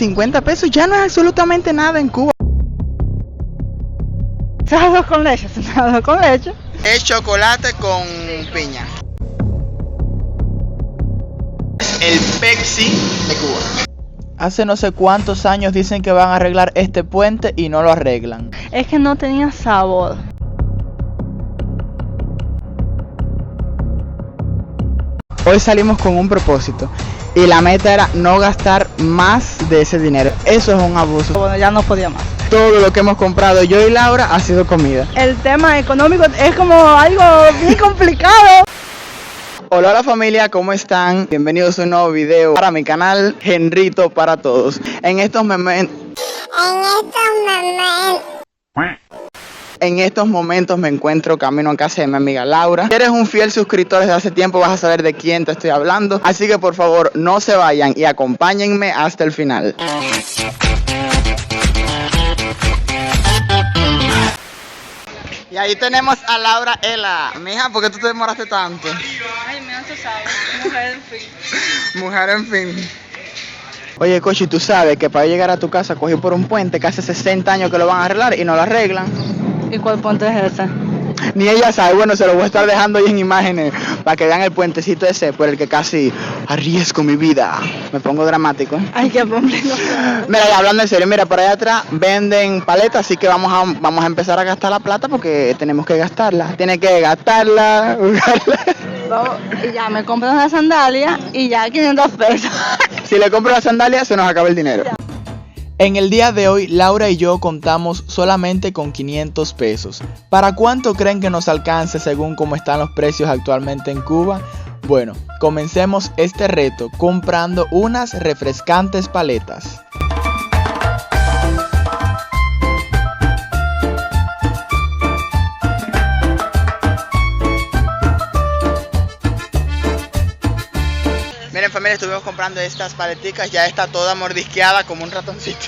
50 pesos ya no es absolutamente nada en Cuba. ¿Es arroz con leche? ¿Es arroz con leche? Es chocolate con piña. El Pepsi de Cuba. Hace no sé cuántos años dicen que van a arreglar este puente y no lo arreglan. Es que no tenía sabor. Hoy salimos con un propósito y la meta era no gastar más de ese dinero. Eso es un abuso. Bueno, ya no podía más. Todo lo que hemos comprado yo y Laura ha sido comida. El tema económico es como algo bien complicado. Hola familia, ¿cómo están? Bienvenidos a un nuevo video para mi canal Henrito para Todos. En estos momentos me encuentro camino a casa de mi amiga Laura. Si eres un fiel suscriptor desde hace tiempo vas a saber de quién te estoy hablando. Así que por favor no se vayan y acompáñenme hasta el final. Y ahí tenemos a Laura Ela. Mija, ¿por qué tú te demoraste tanto? Ay, me han cesado. Mujer en fin. Mujer en fin. Oye, Cochi, tú sabes que para llegar a tu casa cogí por un puente que hace 60 años que lo van a arreglar y no lo arreglan. ¿Y cuál puente es ese? Ni ella sabe. Bueno, se lo voy a estar dejando ahí en imágenes para que vean el puentecito ese por el que casi arriesgo mi vida. Me pongo dramático. Ay, qué complicado. Mira, ya hablando en serio, mira, por allá atrás venden paletas, así que vamos a empezar a gastar la plata porque tenemos que gastarla. Tiene que gastarla, Vamos, y ya me compro una sandalia y ya 500 pesos. Si le compro la sandalia, se nos acaba el dinero. En el día de hoy, Laura y yo contamos solamente con 500 pesos. ¿Para cuánto creen que nos alcance según cómo están los precios actualmente en Cuba? Bueno, comencemos este reto comprando unas refrescantes paletas. Miren familia, estuvimos comprando estas paleticas, ya está toda mordisqueada como un ratoncito.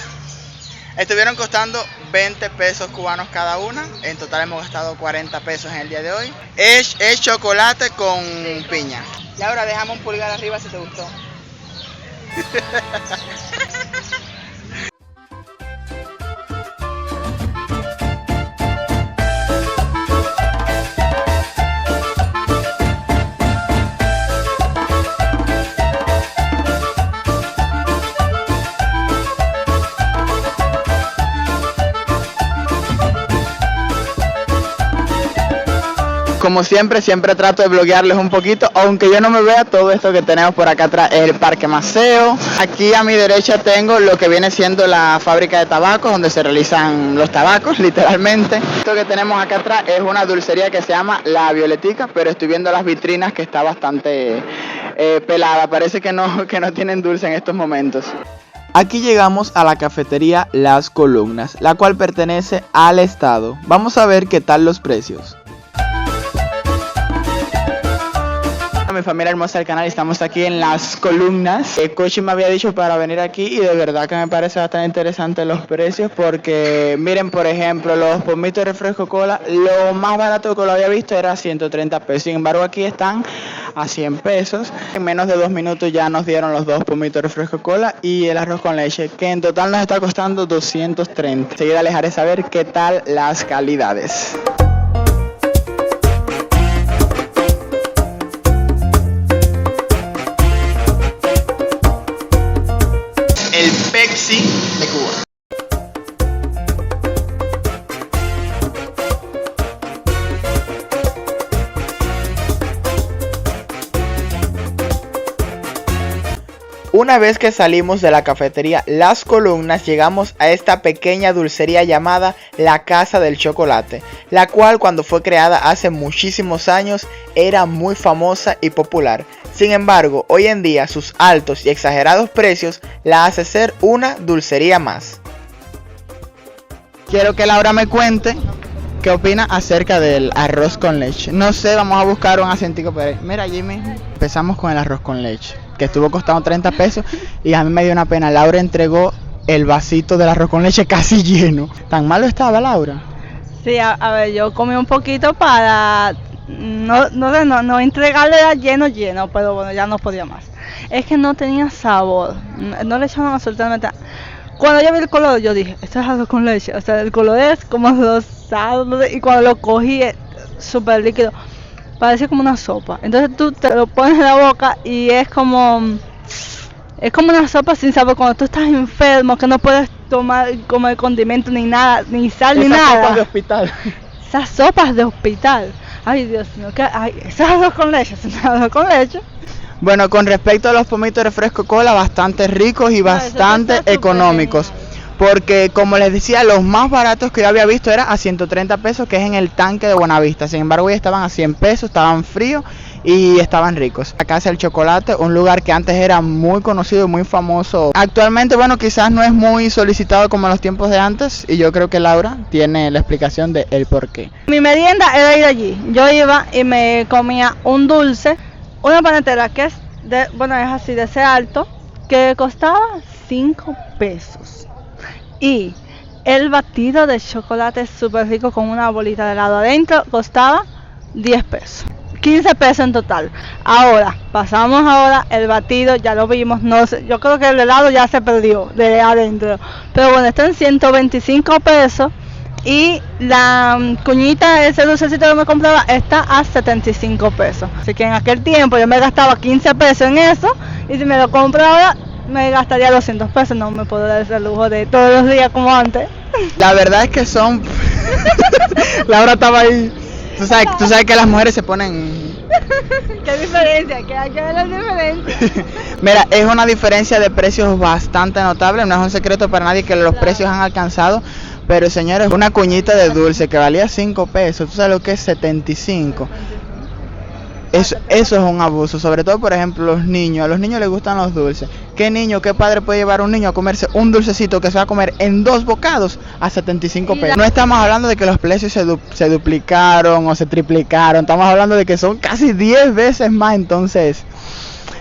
Estuvieron costando 20 pesos cubanos cada una, en total hemos gastado 40 pesos en el día de hoy. Es chocolate con piña. Laura, déjame un pulgar arriba si te gustó. Como siempre trato de bloguearles un poquito, aunque yo no me vea todo esto que tenemos por acá atrás, el Parque Maceo. Aquí a mi derecha tengo lo que viene siendo la fábrica de tabacos, donde se realizan los tabacos, literalmente. Esto que tenemos acá atrás es una dulcería que se llama La Violetica, pero estoy viendo las vitrinas que está bastante pelada. Parece que no tienen dulce en estos momentos. Aquí llegamos a la cafetería Las Columnas, la cual pertenece al Estado. Vamos a ver qué tal los precios. Mi familia hermosa del canal, estamos aquí en Las Columnas. El coche me había dicho para venir aquí y de verdad que me parece bastante interesante los precios porque miren, por ejemplo, los pomitos de refresco cola, lo más barato que lo había visto era 130 pesos, sin embargo aquí están a 100 pesos. En menos de 2 minutos ya nos dieron los dos pomitos de refresco cola y el arroz con leche, que en total nos está costando 230. Enseguida les haré saber qué tal las calidades. El Pepsi de Cuba. Una vez que salimos de la cafetería Las Columnas, llegamos a esta pequeña dulcería llamada La Casa del Chocolate, la cual cuando fue creada hace muchísimos años era muy famosa y popular. Sin embargo, hoy en día sus altos y exagerados precios la hace ser una dulcería más. Quiero que Laura me cuente qué opina acerca del arroz con leche. No sé, vamos a buscar un acentico por ahí. Mira, Jimmy, empezamos con el arroz con leche, que estuvo costando 30 pesos y a mí me dio una pena. Laura entregó el vasito del arroz con leche casi lleno. ¿Tan malo estaba, Laura? Sí, a ver, yo comí un poquito para no entregarle lleno, pero bueno, ya no podía más. es que no tenía sabor, no le echaban absolutamente nada. Cuando yo vi el color, yo dije, esto es arroz con leche, o sea, el color es como rosado, no sé, y cuando lo cogí es súper líquido, parece como una sopa. Entonces tú te lo pones en la boca y es como una sopa sin sabor. Cuando tú estás enfermo, que no puedes comer condimento ni nada, ni sal ni nada. Sopas de hospital. Esas sopas de hospital. Ay, Dios mío, eso es arroz con leche, eso es arroz con leche. Bueno, con respecto a los pomitos de refresco cola, bastante ricos y bastante económicos. Porque como les decía, los más baratos que yo había visto era a 130 pesos, que es en el tanque de Buenavista. Sin embargo, ya estaban a 100 pesos, estaban fríos y estaban ricos. La Casa del Chocolate, un lugar que antes era muy conocido y muy famoso. Actualmente, bueno, quizás no es muy solicitado como en los tiempos de antes. Y yo creo que Laura tiene la explicación de el por qué. Mi merienda era ir allí. Yo iba y me comía un dulce, una panetera que es así de ese alto, que costaba 5 pesos. Y el batido de chocolate súper rico con una bolita de helado adentro costaba 10 pesos. 15 pesos en total. Ahora, pasamos el batido, ya lo vimos, no sé, yo creo que el helado ya se perdió de adentro. Pero bueno, está en 125 pesos. Y la cuñita, ese dulcecito que me compraba, está a 75 pesos. Así que en aquel tiempo yo me gastaba 15 pesos en eso. Y si me lo compro ahora, me gastaría 200 pesos. No me puedo dar ese lujo de todos los días como antes. La verdad es que son... Laura estaba ahí. Tú sabes que las mujeres se ponen... ¿Qué diferencia? ¿Qué hay que ver la diferencia? Mira, es una diferencia de precios bastante notable. No es un secreto para nadie que los precios han alcanzado. Pero señores, una cuñita de dulce que valía 5 pesos, ¿tú sabes lo que es 75? Eso es un abuso, sobre todo, por ejemplo, los niños. A los niños les gustan los dulces. ¿Qué niño, qué padre puede llevar a un niño a comerse un dulcecito que se va a comer en 2 bocados a 75 pesos? No estamos hablando de que los precios se duplicaron o se triplicaron, estamos hablando de que son casi 10 veces más, entonces...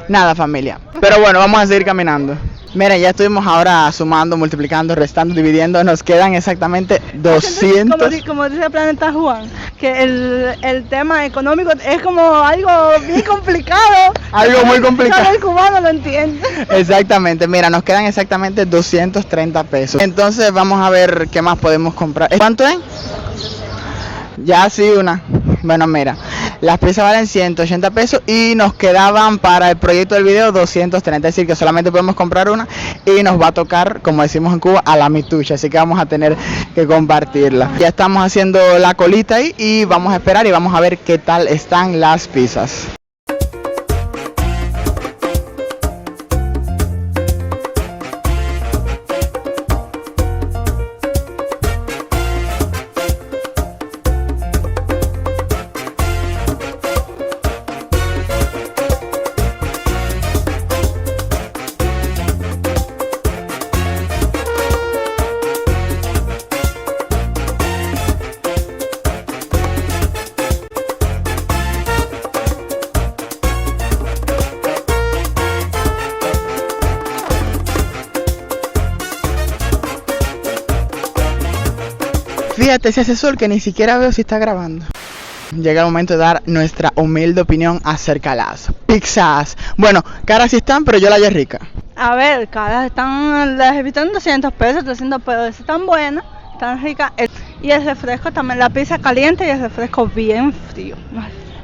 Nada, familia. Pero bueno, vamos a seguir caminando. Miren, ya estuvimos ahora sumando, multiplicando, restando, dividiendo. Nos quedan exactamente 200. Como dice Planeta Juan, que el tema económico es como algo bien complicado. Algo muy complicado. El cubano lo entiende. Exactamente. Mira, nos quedan exactamente 230 pesos. Entonces vamos a ver qué más podemos comprar. ¿Cuánto es? Ya sí, una. Bueno, mira, las piezas valen 180 pesos y nos quedaban para el proyecto del video 230, es decir, que solamente podemos comprar una y nos va a tocar, como decimos en Cuba, a la mitucha, así que vamos a tener que compartirla. Ya estamos haciendo la colita ahí y vamos a esperar y vamos a ver qué tal están las pizzas. Fíjate, si hace sol que ni siquiera veo si está grabando. Llega el momento de dar nuestra humilde opinión acerca de las pizzas. Bueno, caras sí están, pero yo la hallé rica. A ver, caras las he visto en 200 pesos, 300 pesos, están buenas, están ricas. Y el refresco también, la pizza caliente y el refresco bien frío.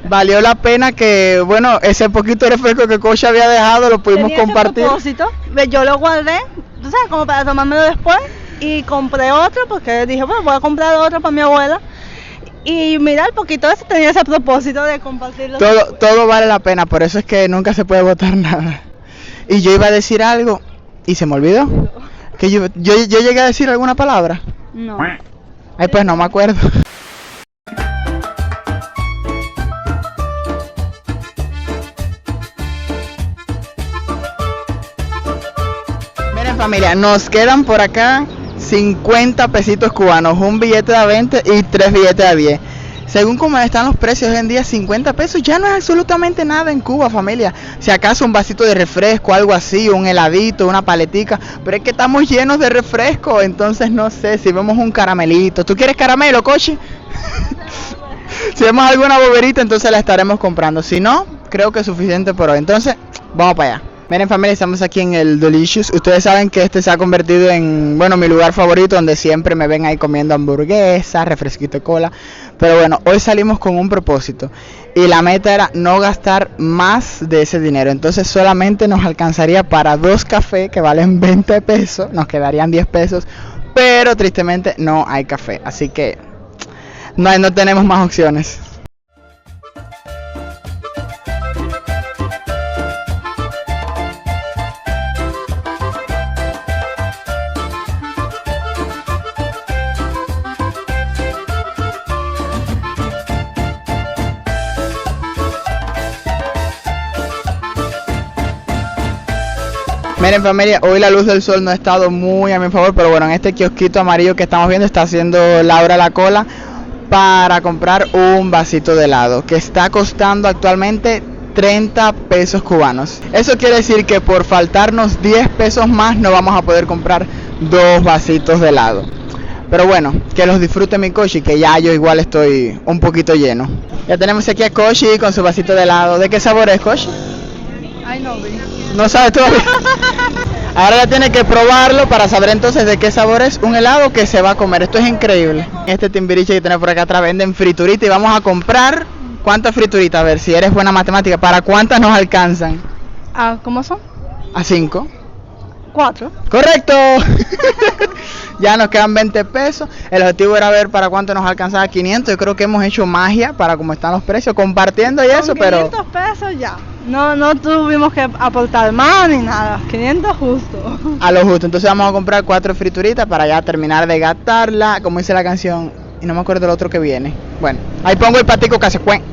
Valió la pena que, bueno, ese poquito de refresco que Cocha había dejado lo pudimos compartir. Yo lo guardé, tú sabes, como para tomármelo después. Y compré otro porque dije, bueno, voy a comprar otro para mi abuela. Y mira, el poquito ese tenía ese propósito de compartirlo. Todo vale la pena, por eso es que nunca se puede botar nada. Y yo iba a decir algo y se me olvidó. Que yo llegué a decir alguna palabra. No. Ay, pues no me acuerdo. Miren, familia, nos quedan por acá 50 pesitos cubanos, un billete de 20 y 3 billetes de 10. Según como están los precios hoy en día, 50 pesos ya no es absolutamente nada en Cuba, familia. Si acaso un vasito de refresco, algo así, un heladito, una paletica, pero es que estamos llenos de refresco, entonces no sé, si vemos un caramelito. ¿Tú quieres caramelo, Cochi? Si vemos alguna boberita, entonces la estaremos comprando. Si no, creo que es suficiente por hoy. Entonces, vamos para allá. Miren familia, estamos aquí en el Delicious. Ustedes saben que este se ha convertido en, bueno, mi lugar favorito, donde siempre me ven ahí comiendo hamburguesas, refresquito de cola. Pero bueno, hoy salimos con un propósito y la meta era no gastar más de ese dinero. Entonces solamente nos alcanzaría para 2 cafés que valen 20 pesos, nos quedarían 10 pesos, pero tristemente no hay café, así que no tenemos más opciones. Miren familia, hoy la luz del sol no ha estado muy a mi favor, pero bueno, en este kiosquito amarillo que estamos viendo está haciendo Laura la cola para comprar un vasito de helado que está costando actualmente 30 pesos cubanos. Eso quiere decir que por faltarnos 10 pesos más no vamos a poder comprar 2 vasitos de helado. Pero bueno, que los disfrute mi Koshi, que ya yo igual estoy un poquito lleno. Ya tenemos aquí a Koshi con su vasito de helado. ¿De qué sabor es, Koshi? Ay, no vi. No sabes todavía. Ahora ya tiene que probarlo para saber entonces de qué sabor es un helado que se va a comer. Esto es increíble. Este timbiriche que tiene por acá atrás venden frituritas y vamos a comprar. ¿Cuántas frituritas? A ver si eres buena matemática. ¿Para cuántas nos alcanzan? ¿Cómo son? A 5. 4. ¡Correcto! Ya nos quedan 20 pesos. El objetivo era ver para cuánto nos alcanzaba 500. Yo creo que hemos hecho magia para cómo están los precios, compartiendo y eso, pero 500 pesos ya. No tuvimos que aportar más ni nada. 500 justo. a lo justo. Entonces vamos a comprar 4 frituritas para ya terminar de gastarla, como dice la canción. Y no me acuerdo el otro que viene. Bueno, ahí pongo el patico que se cuen.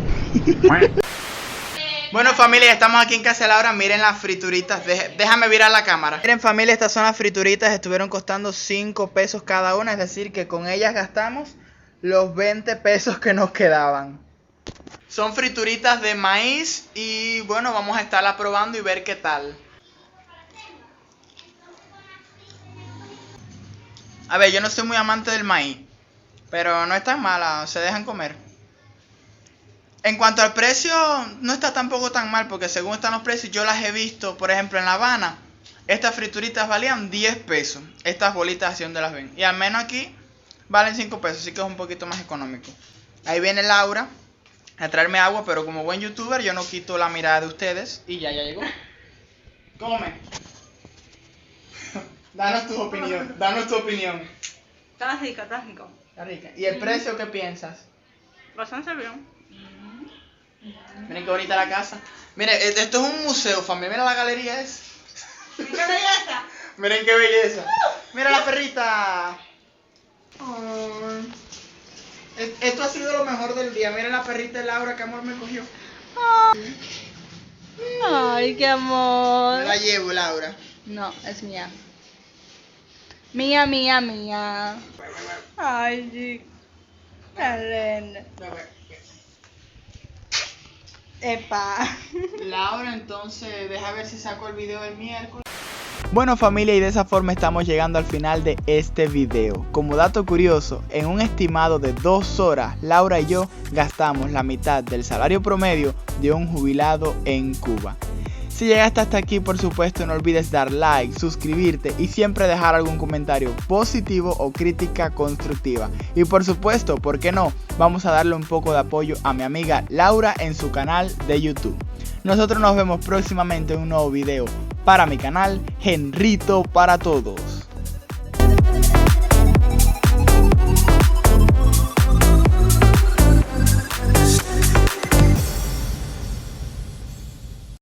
Bueno familia, estamos aquí en casa de Laura. Miren las frituritas, déjame virar la cámara. Miren familia, estas son las frituritas. Estuvieron costando 5 pesos cada una. Es decir que con ellas gastamos los 20 pesos que nos quedaban. Son frituritas de maíz. Y bueno, vamos a estarla probando y ver qué tal. A ver, yo no soy muy amante del maíz, pero no es tan mala, se dejan comer. En cuanto al precio, no está tampoco tan mal, porque según están los precios, yo las he visto, por ejemplo, en La Habana. Estas frituritas valían 10 pesos. Estas bolitas así donde las ven. Y al menos aquí valen 5 pesos, así que es un poquito más económico. Ahí viene Laura a traerme agua, pero como buen youtuber yo no quito la mirada de ustedes. Y ya llegó. Come. Danos tu opinión, Está rico, está rico. Está rica. ¿Y el precio qué piensas? Bastante bien. Miren qué bonita la casa. Miren, esto es un museo, familia. Mira la galería esa. ¡Qué belleza! Miren qué belleza. Mira la perrita. Esto ha sido lo mejor del día. Miren la perrita de Laura, que amor me cogió. Ay, qué amor. Me la llevo, Laura. No, es mía. Mía. Ay, sí. Qué linda. Epa. Laura, entonces, deja ver si saco el video del miércoles. Bueno familia, y de esa forma estamos llegando al final de este video. Como dato curioso, en un estimado de 2 horas, Laura y yo gastamos la mitad del salario promedio de un jubilado en Cuba. Si llegaste hasta aquí, por supuesto, no olvides dar like, suscribirte y siempre dejar algún comentario positivo o crítica constructiva. Y por supuesto, ¿por qué no? Vamos a darle un poco de apoyo a mi amiga Laura en su canal de YouTube. Nosotros nos vemos próximamente en un nuevo video para mi canal Henrito para Todos.